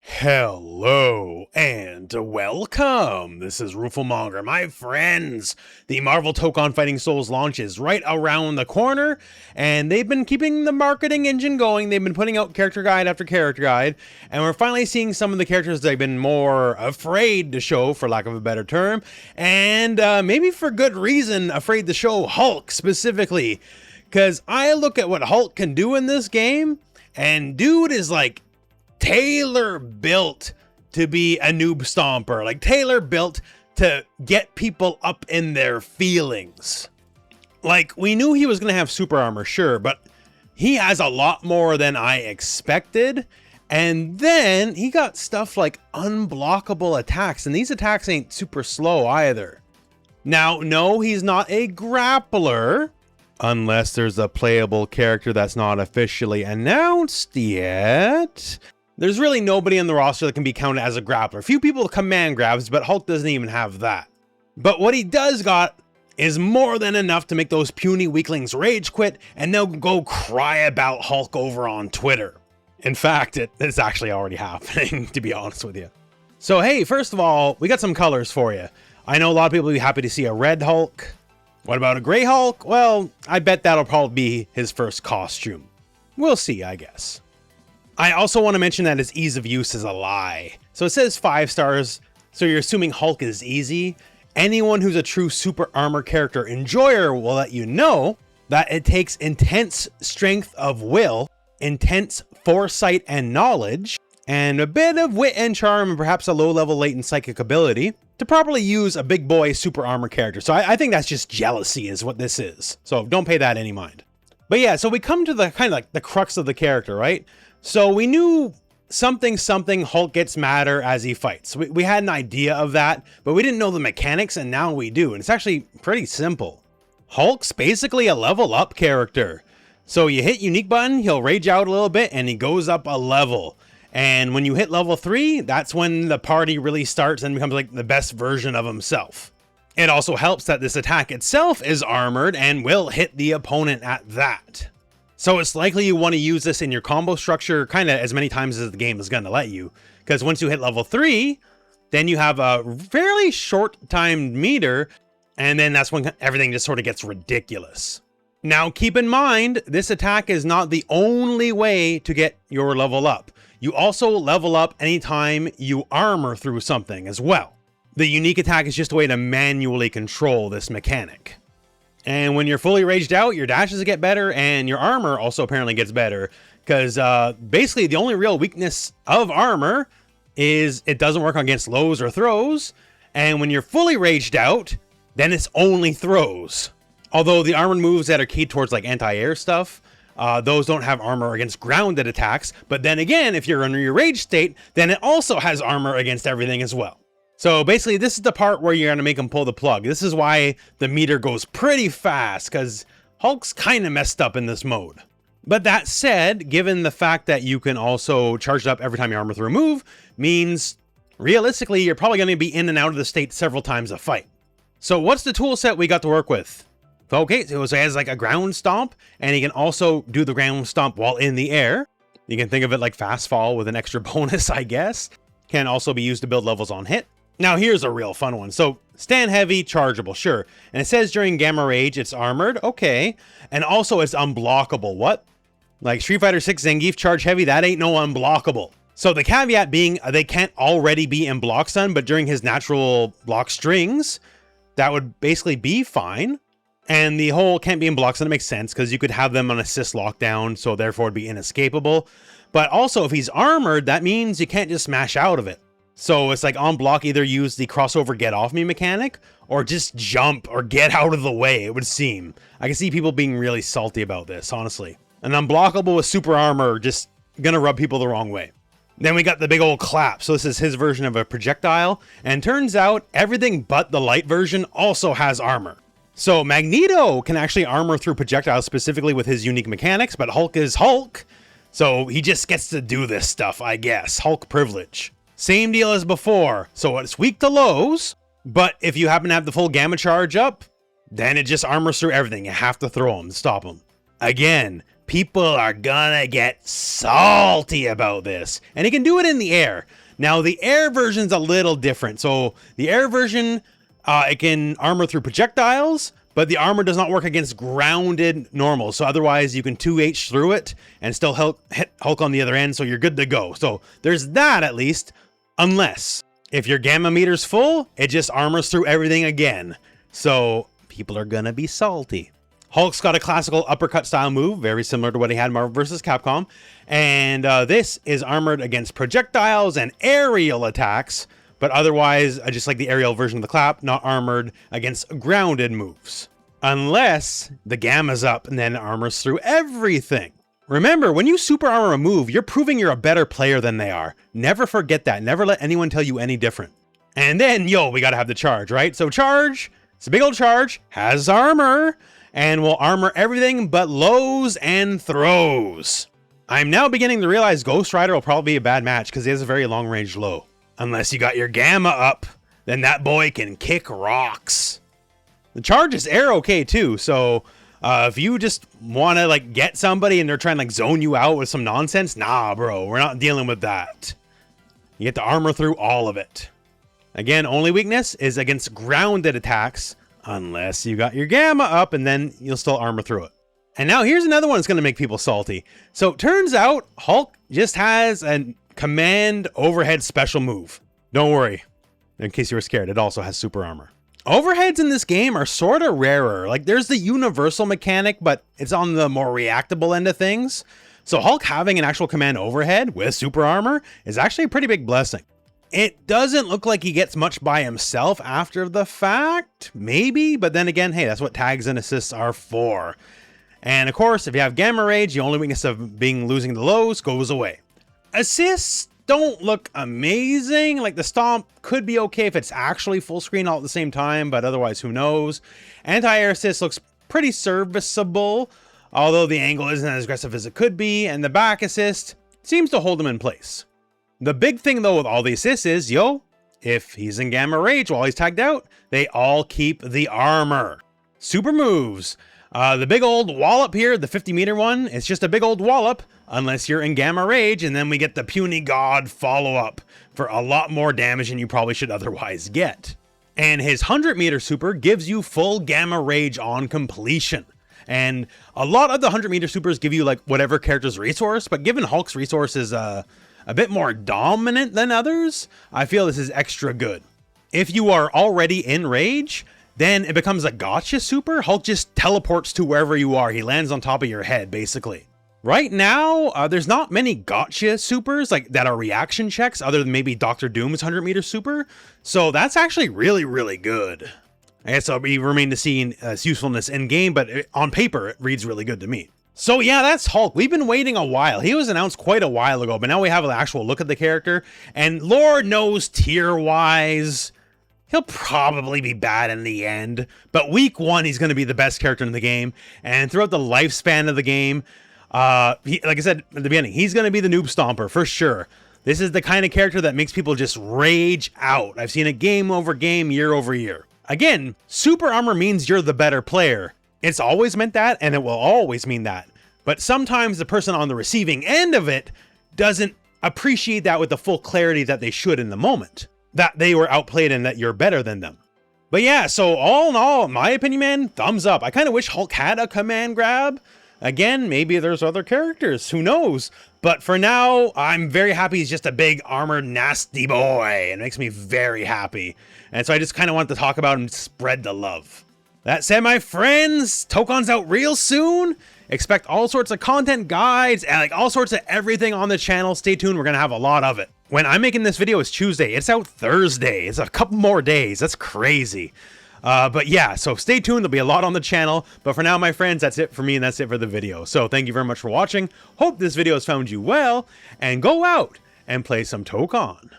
Hello and welcome. This is rooflemonger, my friends. The Marvel Tokon Fighting Souls launch is right around the corner, and they've been keeping the marketing engine going. They've been putting out character guide after character guide, and we're finally seeing some of the characters they've been more afraid to show, for lack of a better term, and maybe for good reason, afraid to show Hulk specifically. Because I look at what Hulk can do in this game, and dude is like tailor built to be a noob stomper, like tailor built to get people up in their feelings. Like, we knew he was going to have super armor, sure, but he has a lot more than I expected. And then he got stuff like unblockable attacks, and these attacks ain't super slow either. Now, no, he's not a grappler, unless there's a playable character that's not officially announced yet. There's really nobody in the roster that can be counted as a grappler. Few people command grabs, but Hulk doesn't even have that. But what he does got is more than enough to make those puny weaklings rage quit, and they'll go cry about Hulk over on Twitter. In fact, it's actually already happening, to be honest with you. So hey, first of all, we got some colors for you. I know a lot of people will be happy to see a red Hulk. What about a gray Hulk? Well, I bet that'll probably be his first costume. We'll see, I guess. I also want to mention that his ease of use is a lie. So it says 5 stars, so you're assuming Hulk is easy. Anyone who's a true super armor character enjoyer will let you know that it takes intense strength of will, intense foresight and knowledge, and a bit of wit and charm, and perhaps a low-level latent psychic ability to properly use a big boy super armor character. So I think that's just jealousy is what this is. So don't pay that any mind. But yeah, so we come to the kind of like the crux of the character, right? So we knew something Hulk gets madder as he fights. We had an idea of that, but we didn't know the mechanics, and now we do. And it's actually pretty simple. Hulk's basically a level up character. So you hit unique button, he'll rage out a little bit, and he goes up a level. And when you hit level 3, that's when the party really starts and becomes like the best version of himself. It also helps that this attack itself is armored and will hit the opponent at that. So it's likely you want to use this in your combo structure kind of as many times as the game is going to let you. Because once you hit level 3, then you have a fairly short timed meter, and then that's when everything just sort of gets ridiculous. Now keep in mind, this attack is not the only way to get your level up. You also level up anytime you armor through something as well. The unique attack is just a way to manually control this mechanic. And when you're fully raged out, your dashes get better, and your armor also apparently gets better. Because basically the only real weakness of armor is it doesn't work against lows or throws. And when you're fully raged out, then it's only throws. Although the armored moves that are keyed towards like anti-air stuff, those don't have armor against grounded attacks. But then again, if you're under your rage state, then it also has armor against everything as well. So basically, this is the part where you're going to make him pull the plug. This is why the meter goes pretty fast, because Hulk's kind of messed up in this mode. But that said, given the fact that you can also charge it up every time you armor through a move, means realistically, you're probably going to be in and out of the state several times a fight. So what's the tool set we got to work with? Okay, so it has like a ground stomp, and he can also do the ground stomp while in the air. You can think of it like fast fall with an extra bonus, I guess. Can also be used to build levels on hit. Now here's a real fun one. So stand heavy, chargeable, sure. And it says during Gamma Rage, it's armored, okay. And also it's unblockable, what? Like Street Fighter 6 Zangief charge heavy, that ain't no unblockable. So the caveat being they can't already be in block stun, but during his natural block strings, that would basically be fine. And the whole can't be in block stun, it makes sense because you could have them on assist lockdown, so therefore it'd be inescapable. But also if he's armored, that means you can't just smash out of it. So it's like on block, either use the crossover get off me mechanic or just jump or get out of the way, it would seem. I can see people being really salty about this, honestly. An unblockable with super armor just gonna rub people the wrong way. Then we got the big old clap. So this is his version of a projectile. And turns out everything but the light version also has armor. So Magneto can actually armor through projectiles specifically with his unique mechanics, but Hulk is Hulk. So he just gets to do this stuff, I guess. Hulk privilege. Same deal as before, so it's weak to lows, but if you happen to have the full gamma charge up, then it just armors through everything. You have to throw them to stop them. Again, people are gonna get salty about this. And he can do it in the air. Now, the air version's a little different. So the air version, it can armor through projectiles, but the armor does not work against grounded normals. So otherwise, you can 2H through it and still hit Hulk on the other end, so you're good to go. So there's that at least, unless if your gamma meter's full, it just armors through everything again. So people are gonna be salty. Hulk's got a classical uppercut style move, very similar to what he had in Marvel vs. Capcom. And this is armored against projectiles and aerial attacks, but otherwise, just like the aerial version of the clap, not armored against grounded moves. Unless the gamma's up and then armors through everything. Remember, when you super armor a move, you're proving you're a better player than they are. Never forget that. Never let anyone tell you any different. And then, we gotta have the charge, right? So charge, it's a big old charge, has armor, and will armor everything but lows and throws. I'm now beginning to realize Ghost Rider will probably be a bad match because he has a very long range low. Unless you got your gamma up, then that boy can kick rocks. The charge is air okay too, so if you just want to get somebody and they're trying to zone you out with some nonsense, nah bro, we're not dealing with that. You get to armor through all of it. Again, only weakness is against grounded attacks, unless you got your gamma up, and then you'll still armor through it. And now here's another one that's going to make people salty. So it turns out Hulk just has a command overhead special move. Don't worry, in case you were scared, it also has super armor. Overheads in this game are sort of rarer. There's the universal mechanic, but it's on the more reactable end of things. So Hulk having an actual command overhead with super armor is actually a pretty big blessing. It doesn't look like he gets much by himself after the fact, maybe, but then again, hey, that's what tags and assists are for. And of course, if you have gamma rage, the only weakness of losing the lows goes away. Assists don't look amazing. The stomp could be okay if it's actually full screen all at the same time, but otherwise, who knows? Anti-air assist looks pretty serviceable, although the angle isn't as aggressive as it could be, and the back assist seems to hold him in place. The big thing though with all the assists is, if he's in gamma rage while he's tagged out, they all keep the armor. Super moves. The big old wallop here, the 50-meter one, it's just a big old wallop, unless you're in gamma rage, and then we get the puny god follow-up for a lot more damage than you probably should otherwise get. And his 100-meter super gives you full gamma rage on completion. And a lot of the 100-meter supers give you whatever character's resource, but given Hulk's resource is a bit more dominant than others, I feel this is extra good. If you are already in rage, then it becomes a gotcha super. Hulk just teleports to wherever you are. He lands on top of your head, basically. Right now, there's not many gotcha supers that are reaction checks other than maybe Dr. Doom's 100-meter super. So that's actually really, really good. I guess we remain to see its usefulness in game, but on paper, it reads really good to me. So yeah, that's Hulk. We've been waiting a while. He was announced quite a while ago, but now we have an actual look at the character. And Lord knows tier-wise, he'll probably be bad in the end. But week one, he's going to be the best character in the game. And throughout the lifespan of the game, like I said at the beginning, he's going to be the noob stomper for sure. This is the kind of character that makes people just rage out. I've seen it game over game, year over year. Again, super armor means you're the better player. It's always meant that, and it will always mean that. But sometimes the person on the receiving end of it doesn't appreciate that with the full clarity that they should in the moment. That they were outplayed and that you're better than them. But yeah, so all in all, in my opinion, man, thumbs up. I kind of wish Hulk had a command grab. Again, maybe there's other characters, who knows? But for now, I'm very happy he's just a big armored nasty boy. It makes me very happy. And so I just kind of want to talk about him and spread the love. That said, my friends, Tokon's out real soon. Expect all sorts of content guides and all sorts of everything on the channel. Stay tuned, we're gonna have a lot of it. When I'm making this video, it's Tuesday. It's out Thursday. It's a couple more days. That's crazy. But yeah, so stay tuned. There'll be a lot on the channel. But for now, my friends, that's it for me and that's it for the video. So thank you very much for watching. Hope this video has found you well. And go out and play some Tokon.